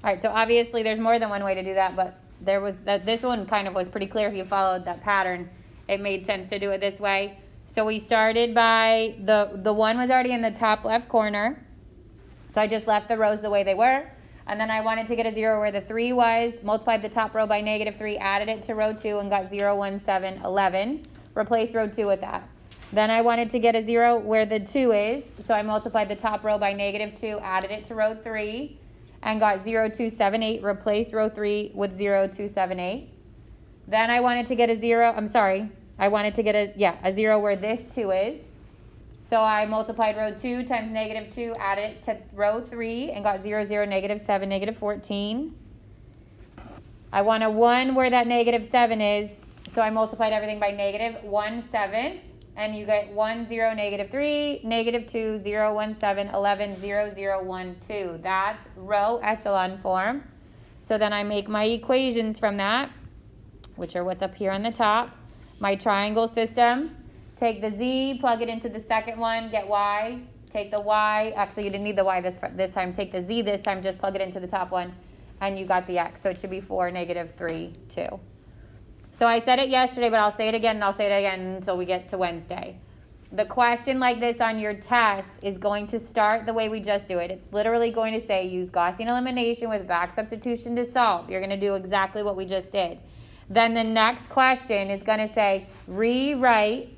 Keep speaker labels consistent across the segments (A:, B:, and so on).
A: All right, so obviously there's more than one way to do that, but this one kind of was pretty clear if you followed that pattern. It made sense to do it this way. So we started by, the 1 was already in the top left corner. So I just left the rows the way they were. And then I wanted to get a 0 where the 3 was, multiplied the top row by -3, added it to row 2 and got 0, 1, 7, 11. Replace row 2 with that. Then I wanted to get a 0 where the 2 is, so I multiplied the top row by -2, added it to row 3, and got 0, 2, 7, 8. Replace row 3 with 0, 2, 7, 8. Then I wanted to get a 0, I wanted to get a 0 where this 2 is. So I multiplied row 2 times -2, added it to row 3, and got 0, 0, -7, -14. I want a 1 where that -7 is, so I multiplied everything by -1, 7, and you get 1, 0, -3, -2, 0, 1, 7, 11, 0, 0, 1, 2. That's row echelon form. So then I make my equations from that, which are what's up here on the top. My triangle system. Take the z, plug it into the second one, get y. Take the y, actually you didn't need the y this time. Take the z this time, just plug it into the top one, and you got the x. So it should be 4, -3, 2. So I said it yesterday, but I'll say it again, and I'll say it again until we get to Wednesday. The question like this on your test is going to start the way we just do it. It's literally going to say use Gaussian elimination with back substitution to solve. You're going to do exactly what we just did. Then the next question is going to say rewrite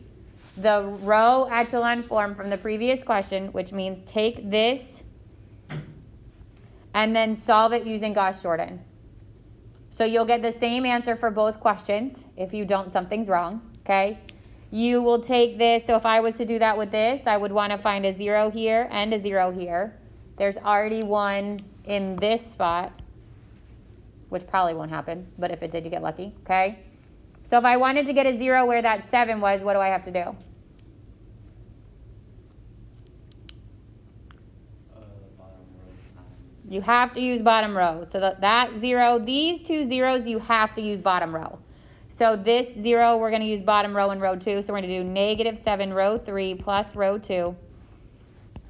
A: the row echelon form from the previous question, which means take this and then solve it using Gauss-Jordan. So you'll get the same answer for both questions. If you don't, something's wrong, okay? You will take this, so if I was to do that with this, I would want to find a 0 here and a 0 here. There's already one in this spot, which probably won't happen, but if it did, you get lucky, okay? So if I wanted to get a 0 where that 7 was, what do I have to do? You have to use bottom row. So that 0, these two zeros, you have to use bottom row. So this 0, we're going to use bottom row in row 2. So we're going to do -7 row 3 plus row 2.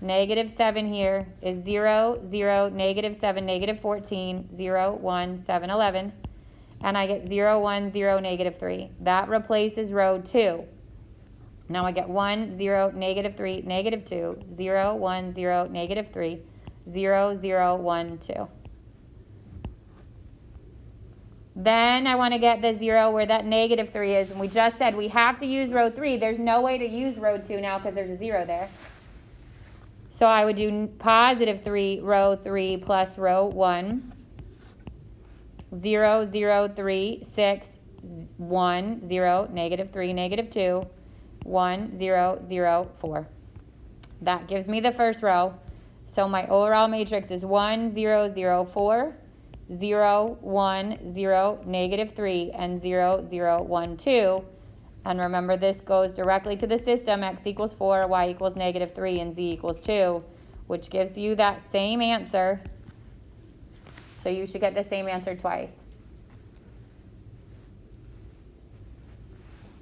A: -7 here is 0, 0, -7, -14, 0, 1, 7, 11. And I get 0, 1, 0, -3. That replaces row 2. Now I get 1, 0, -3, -2, 0, 1, 0, -3. 0, 0, 1, 2. Then I want to get the 0 where that -3 is, and we just said we have to use row 3. There's no way to use row 2 now because there's a 0 there. So I would do +3 row 3 plus row 1. 0, 0, 3, 6, 1, 0, -3, -2, 1, 0, 0, 4. That gives me the first row. So my overall matrix is 1, 0, 0, 4, 0, 1, 0, -3, and 0, 0, 1, 2. And remember, this goes directly to the system, x equals 4, y equals -3, and z equals 2, which gives you that same answer. So you should get the same answer twice.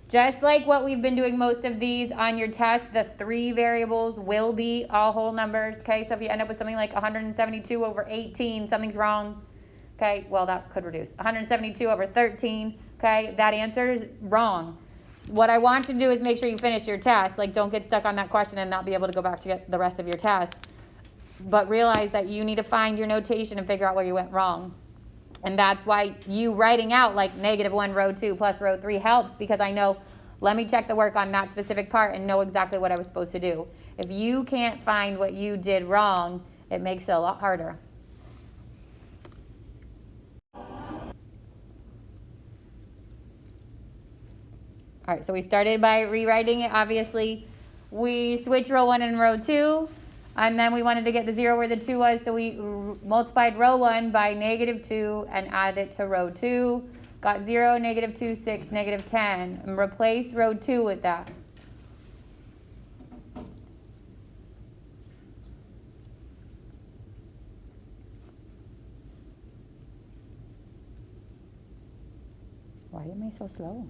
A: Just like what we've been doing most of these on your test, the 3 variables will be all whole numbers, okay? So if you end up with something like 172 over 18, something's wrong, okay? Well, that could reduce. 172 over 13, okay? That answer is wrong. What I want you to do is make sure you finish your test. Like, don't get stuck on that question and not be able to go back to get the rest of your test. But realize that you need to find your notation and figure out where you went wrong. And that's why you writing out like -1 row 2 plus row 3 helps, because I know, let me check the work on that specific part and know exactly what I was supposed to do. If you can't find what you did wrong, it makes it a lot harder. All right, so we started by rewriting it, obviously. We switched row 1 and row 2. And then we wanted to get the 0 where the 2 was, so we multiplied row 1 by -2 and added it to row 2. Got 0, -2, 6, -10. And replace row 2 with that. Why am I so slow?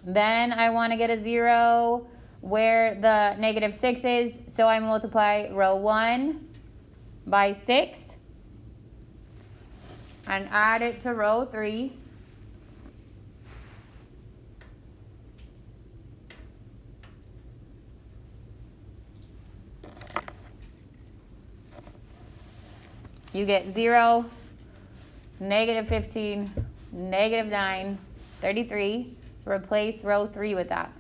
A: Then I want to get a 0 where the -6 is, so I multiply row 1 by 6 and add it to row 3. You get 0, negative 15, negative 9, 33. Replace row 3 with that.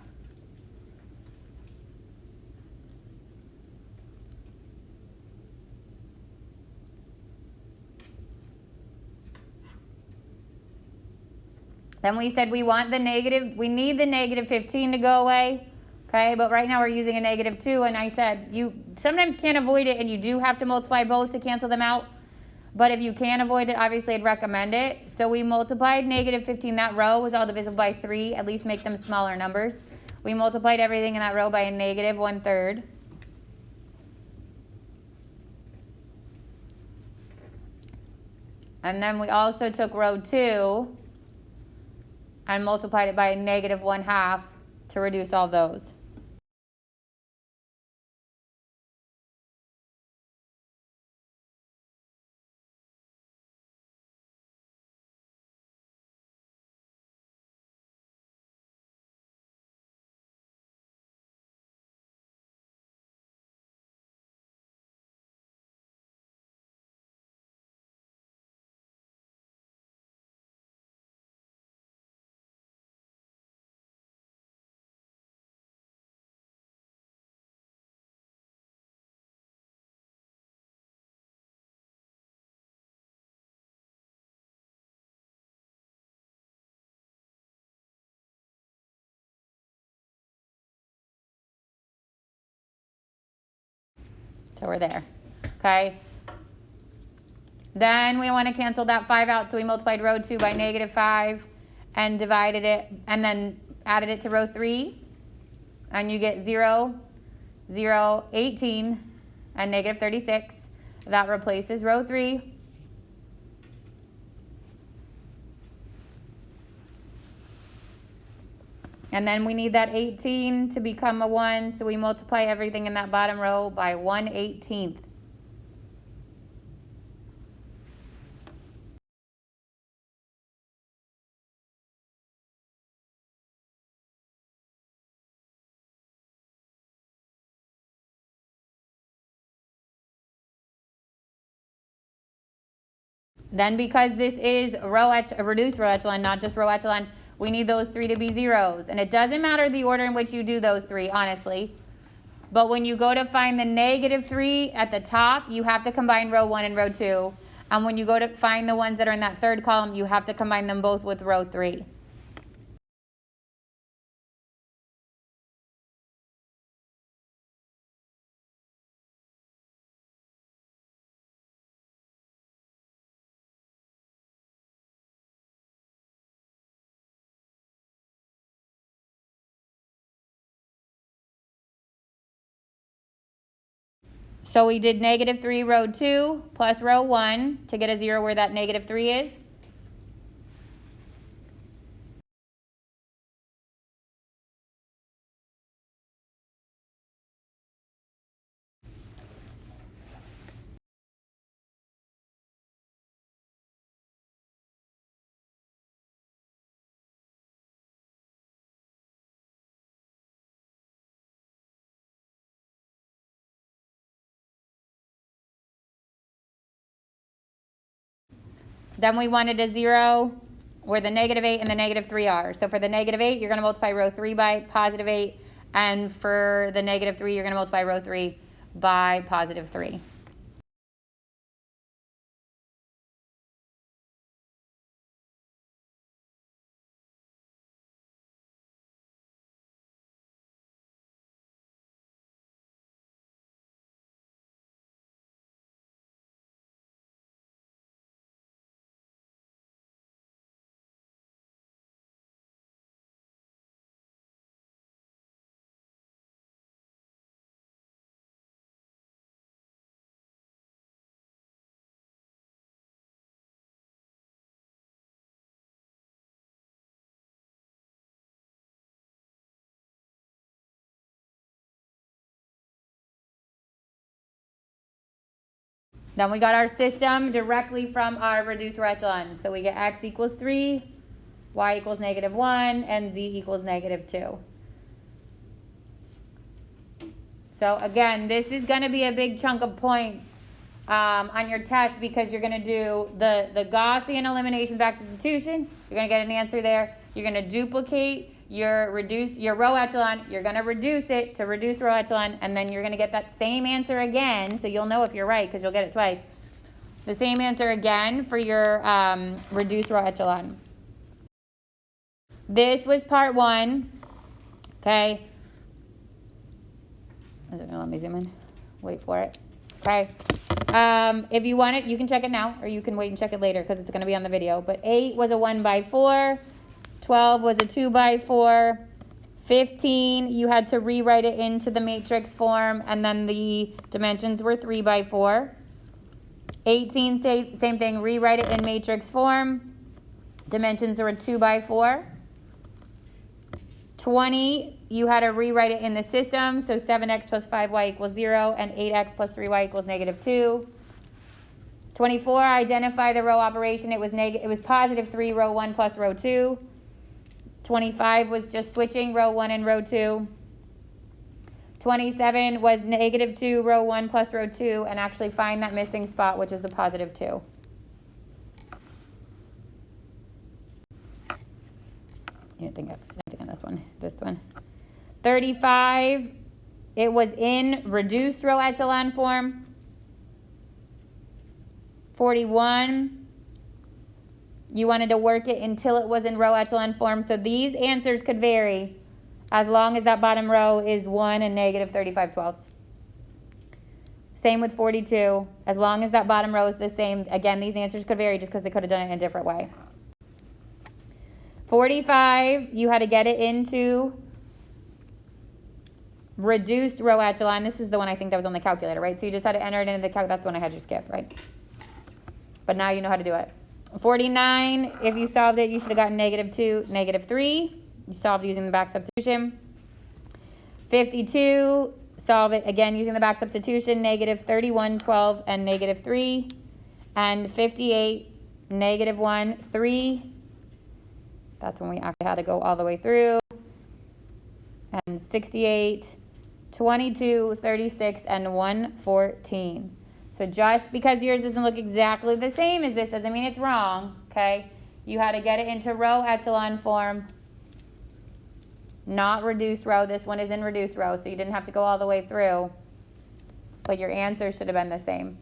A: Then we said we need the negative 15 to go away, okay? But right now we're using a negative 2, and I said you sometimes can't avoid it, and you do have to multiply both to cancel them out. But if you can avoid it, obviously I'd recommend it. So we multiplied negative 15. That row was all divisible by 3, at least make them smaller numbers. We multiplied everything in that row by a negative 1/3. And then we also took row 2 and multiplied it by a negative 1/2 to reduce all those. So we're there, okay? Then we want to cancel that 5 out, so we multiplied row 2 by negative 5 and divided it, and then added it to row 3, and you get 0, 0, 18, and negative 36. That replaces row 3. And then we need that 18 to become a 1, so we multiply everything in that bottom row by 1/18. Then because this is a reduced row echelon, not just row echelon, we need those 3 to be zeros. And it doesn't matter the order in which you do those 3, honestly. But when you go to find the negative 3 at the top, you have to combine row 1 and row 2. And when you go to find the ones that are in that third column, you have to combine them both with row 3. So we did negative 3 row 2 plus row 1 to get a 0 where that negative 3 is. Then we wanted a 0 where the negative 8 and the negative 3 are. So for the negative 8, you're going to multiply row 3 by positive 8. And for the negative 3, you're going to multiply row 3 by positive 3. Then we got our system directly from our reduced row echelon. So we get x equals 3, y equals -1, and z equals -2. So again, this is going to be a big chunk of points on your test because you're going to do the Gaussian elimination back substitution. You're going to get an answer there. You're going to duplicate your row echelon. You're going to reduce it to reduce row echelon, and then you're going to get that same answer again. So you'll know if you're right because you'll get it twice. The same answer again for your reduced row echelon. This was part 1. Okay. Is it gonna let me zoom in? Wait for it. Okay. If you want it, you can check it now, or you can wait and check it later because it's gonna be on the video. But 8 was a 1x4, 12 was a 2x4, 15 you had to rewrite it into the matrix form, and then the dimensions were 3x4. 18, same thing, rewrite it in matrix form. Dimensions were 2x4. 20, you had to rewrite it in the system, so 7x plus 5y equals 0, and 8x plus 3y equals -2. 24, identify the row operation. It was +3 row 1 plus row 2. 25 was just switching row 1 and row 2. 27 was -2 row 1 plus row 2, and actually find that missing spot, which is the +2. I didn't think on this one. 35, it was in reduced row echelon form. 41, you wanted to work it until it was in row echelon form. So these answers could vary as long as that bottom row is 1 and -35/12. Same with 42, as long as that bottom row is the same. Again, these answers could vary just because they could have done it in a different way. 45, you had to get it into reduced row echelon. This is the one I think that was on the calculator, right? So you just had to enter it into the calculator. That's the one I had you skip, right? But now you know how to do it. 49, if you solved it, you should have gotten -2, -3. You solved using the back substitution. 52, solve it again using the back substitution, -31, 12, and -3. And 58, -1, 3. That's when we actually had to go all the way through. And 68, 22, 36, and 114. So just because yours doesn't look exactly the same as this doesn't mean it's wrong, okay? You had to get it into row echelon form, not reduced row. This one is in reduced row, so you didn't have to go all the way through. But your answer should have been the same.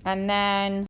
A: And then